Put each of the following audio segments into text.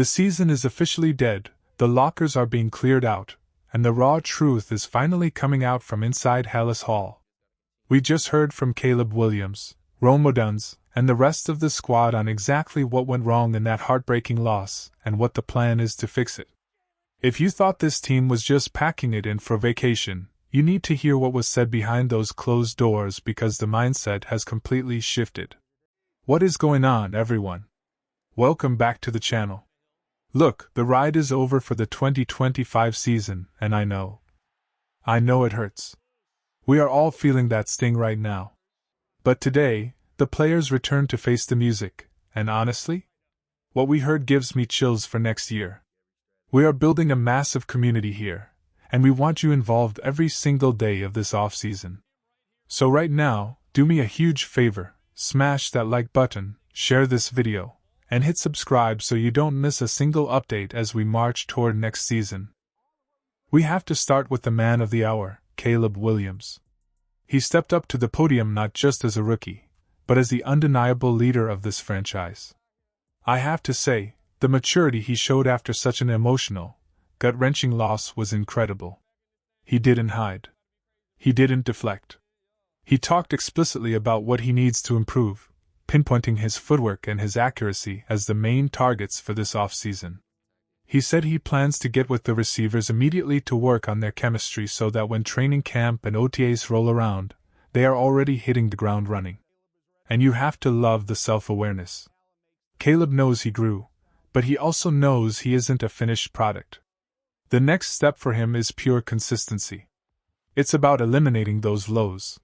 The season is officially dead, the lockers are being cleared out, and the raw truth is finally coming out from inside Hallis Hall. We just heard from Caleb Williams, odunze, and the rest of the squad on exactly what went wrong in that heartbreaking loss and what the plan is to fix it. If you thought this team was just packing it in for vacation, you need to hear what was said behind those closed doors because the mindset has completely shifted. What is going on, everyone? Welcome back to the channel. Look, the ride is over for the 2025 season, and I know it hurts. We are all feeling that sting right now. But today, the players return to face the music, and honestly, what we heard gives me chills for next year. We are building a massive community here, and we want you involved every single day of this offseason. So right now, do me a huge favor, smash that like button, share this video, and hit subscribe so you don't miss a single update as we march toward next season. We have to start with the man of the hour, Caleb Williams. He stepped up to the podium not just as a rookie, but as the undeniable leader of this franchise. I have to say, the maturity he showed after such an emotional, gut-wrenching loss was incredible. He didn't hide. He didn't deflect. He talked explicitly about what he needs to improve, pinpointing his footwork and his accuracy as the main targets for this offseason. He said he plans to get with the receivers immediately to work on their chemistry so that when training camp and OTAs roll around, they are already hitting the ground running. And you have to love the self-awareness. Caleb knows he grew, but he also knows he isn't a finished product. The next step for him is pure consistency. It's about eliminating those lows.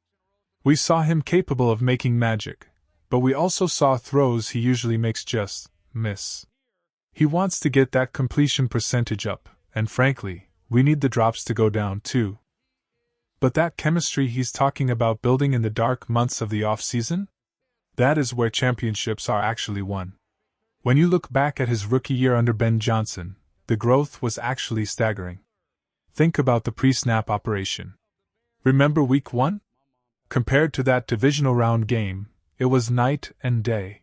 We saw him capable of making magic, but we also saw throws he usually makes just miss. He wants to get that completion percentage up, and frankly, we need the drops to go down too. But that chemistry he's talking about building in the dark months of the off-season? That is where championships are actually won. When you look back at his rookie year under Ben Johnson, the growth was actually staggering. Think about the pre-snap operation. Remember week 1? Compared to that divisional round game, it was night and day.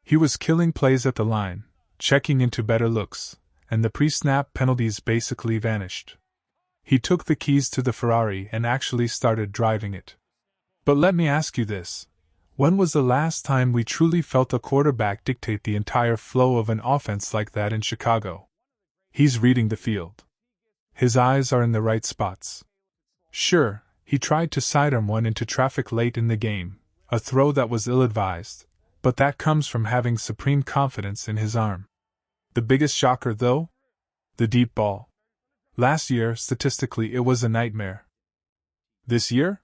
He was killing plays at the line, checking into better looks, and the pre-snap penalties basically vanished. He took the keys to the Ferrari and actually started driving it. But let me ask you this. When was the last time we truly felt a quarterback dictate the entire flow of an offense like that in Chicago? He's reading the field. His eyes are in the right spots. Sure, he tried to sidearm one into traffic late in the game, a throw that was ill-advised, but that comes from having supreme confidence in his arm. The biggest shocker, though? The deep ball. Last year, statistically, it was a nightmare. This year?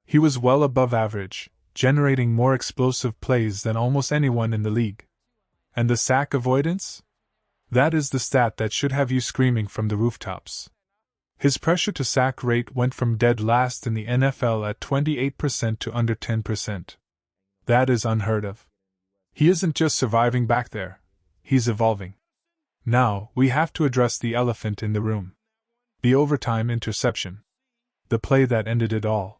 He was well above average, generating more explosive plays than almost anyone in the league. And the sack avoidance? That is the stat that should have you screaming from the rooftops. His pressure-to-sack rate went from dead last in the NFL at 28% to under 10%. That is unheard of. He isn't just surviving back there, he's evolving. Now, we have to address the elephant in the room. The overtime interception. The play that ended it all.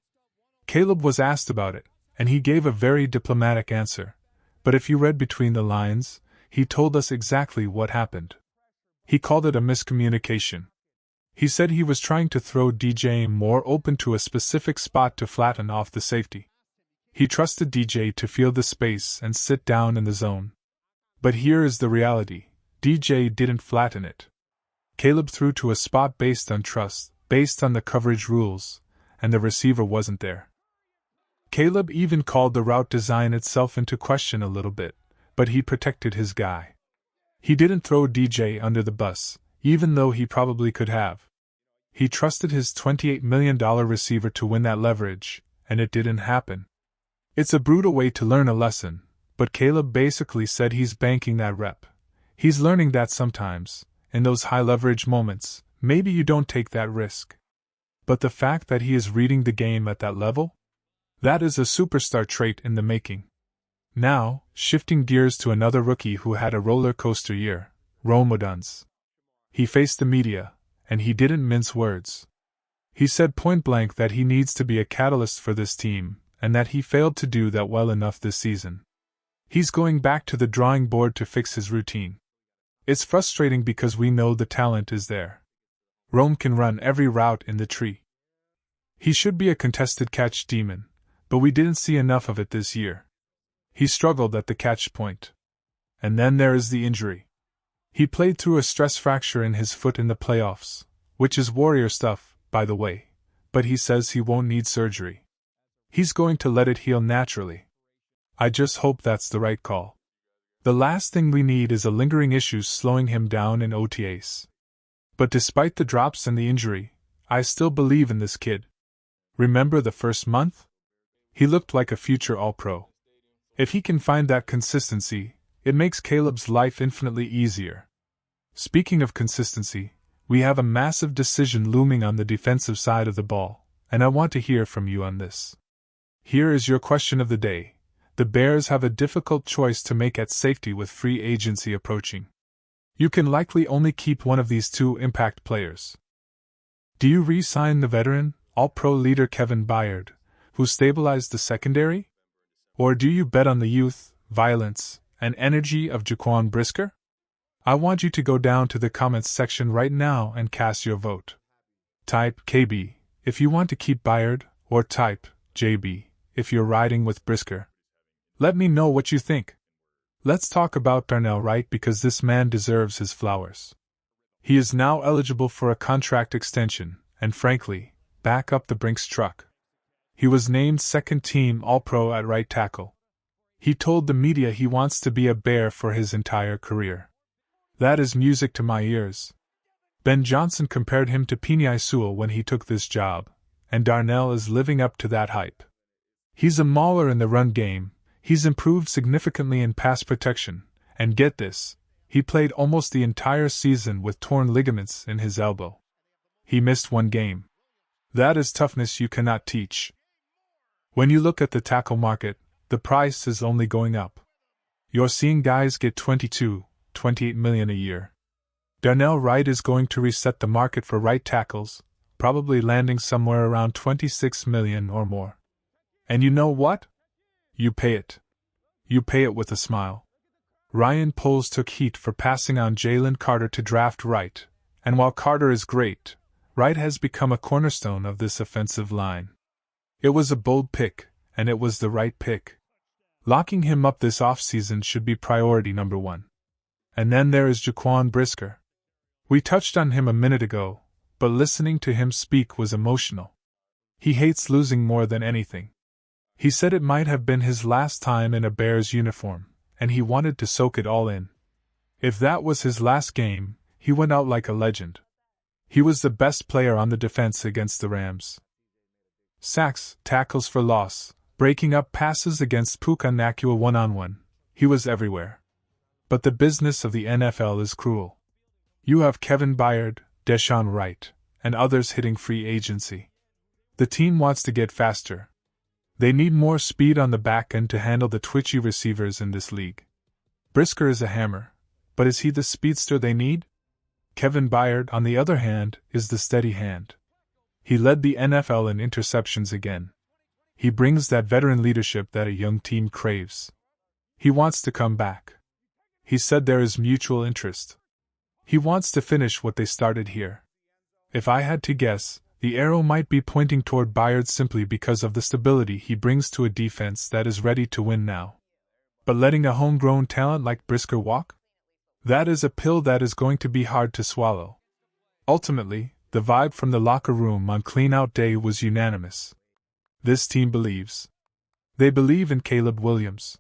Caleb was asked about it, and he gave a very diplomatic answer, but if you read between the lines, he told us exactly what happened. He called it a miscommunication. He said he was trying to throw DJ more open to a specific spot to flatten off the safety. He trusted DJ to feel the space and sit down in the zone. But here is the reality. DJ didn't flatten it. Caleb threw to a spot based on trust, based on the coverage rules, and the receiver wasn't there. Caleb even called the route design itself into question a little bit, but he protected his guy. He didn't throw DJ under the bus, even though he probably could have. He trusted his $28 million receiver to win that leverage, and it didn't happen. It's a brutal way to learn a lesson, but Caleb basically said he's banking that rep. He's learning that sometimes, in those high-leverage moments, maybe you don't take that risk. But the fact that he is reading the game at that level? That is a superstar trait in the making. Now, shifting gears to another rookie who had a roller coaster year, odunze. He faced the media, and he didn't mince words. He said point-blank that he needs to be a catalyst for this team, and that he failed to do that well enough this season. He's going back to the drawing board to fix his routine. It's frustrating because we know the talent is there. Rome can run every route in the tree. He should be a contested catch demon, but we didn't see enough of it this year. He struggled at the catch point. And then there is the injury. He played through a stress fracture in his foot in the playoffs, which is warrior stuff, by the way, but he says he won't need surgery. He's going to let it heal naturally. I just hope that's the right call. The last thing we need is a lingering issue slowing him down in OTAs. But despite the drops and the injury, I still believe in this kid. Remember the first month? He looked like a future All-Pro. If he can find that consistency, it makes Caleb's life infinitely easier. Speaking of consistency, we have a massive decision looming on the defensive side of the ball, and I want to hear from you on this. Here is your question of the day. The Bears have a difficult choice to make at safety with free agency approaching. You can likely only keep one of these two impact players. Do you re-sign the veteran, All-Pro leader Kevin Byard, who stabilized the secondary? Or do you bet on the youth, violence, and energy of Jaquan Brisker? I want you to go down to the comments section right now and cast your vote. Type KB if you want to keep Byard, or type JB if you're riding with Brisker. Let me know what you think. Let's talk about Darnell Wright because this man deserves his flowers. He is now eligible for a contract extension, and frankly, back up the Brinks truck. He was named second-team All-Pro at right tackle. He told the media he wants to be a Bear for his entire career. That is music to my ears. Ben Johnson compared him to Penei Sewell when he took this job, and Darnell is living up to that hype. He's a mauler in the run game, he's improved significantly in pass protection, and get this, he played almost the entire season with torn ligaments in his elbow. He missed one game. That is toughness you cannot teach. When you look at the tackle market, the price is only going up. You're seeing guys get $22, $28 million a year. Darnell Wright is going to reset the market for right tackles, probably landing somewhere around $26 million or more. And you know what? You pay it. You pay it with a smile. Ryan Poles took heat for passing on Jalen Carter to draft Wright, and while Carter is great, Wright has become a cornerstone of this offensive line. It was a bold pick, and it was the right pick. Locking him up this offseason should be priority number one. And then there is Jaquan Brisker. We touched on him a minute ago, but listening to him speak was emotional. He hates losing more than anything. He said it might have been his last time in a Bears uniform, and he wanted to soak it all in. If that was his last game, he went out like a legend. He was the best player on the defense against the Rams. Sacks, tackles for loss, breaking up passes against Puka Nacua one-on-one, he was everywhere. But the business of the NFL is cruel. You have Kevin Byard, Deshaun Wright, and others hitting free agency. The team wants to get faster. They need more speed on the back end to handle the twitchy receivers in this league. Brisker is a hammer, but is he the speedster they need? Kevin Byard, on the other hand, is the steady hand. He led the NFL in interceptions again. He brings that veteran leadership that a young team craves. He wants to come back. He said there is mutual interest. He wants to finish what they started here. If I had to guess, the arrow might be pointing toward Byard simply because of the stability he brings to a defense that is ready to win now. But letting a homegrown talent like Brisker walk? That is a pill that is going to be hard to swallow. Ultimately, the vibe from the locker room on clean-out day was unanimous. This team believes. They believe in Caleb Williams.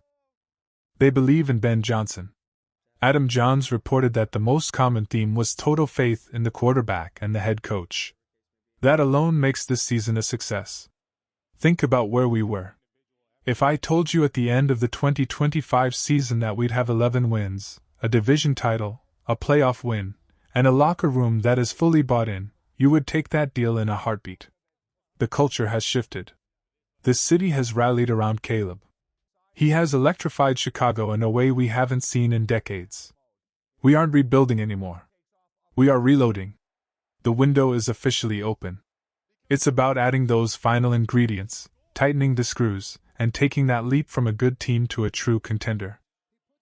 They believe in Ben Johnson. Adam Johns reported that the most common theme was total faith in the quarterback and the head coach. That alone makes this season a success. Think about where we were. If I told you at the end of the 2025 season that we'd have 11 wins, a division title, a playoff win, and a locker room that is fully bought in, you would take that deal in a heartbeat. The culture has shifted. This city has rallied around Caleb. He has electrified Chicago in a way we haven't seen in decades. We aren't rebuilding anymore. We are reloading. The window is officially open. It's about adding those final ingredients, tightening the screws, and taking that leap from a good team to a true contender.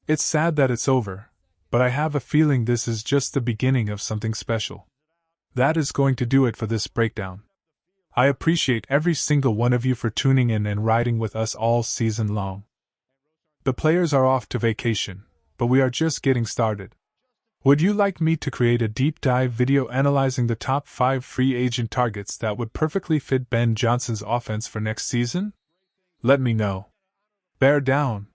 It's sad that it's over, but I have a feeling this is just the beginning of something special. That is going to do it for this breakdown. I appreciate every single one of you for tuning in and riding with us all season long. The players are off to vacation, but we are just getting started. Would you like me to create a deep dive video analyzing the top 5 free agent targets that would perfectly fit Ben Johnson's offense for next season? Let me know. Bear down,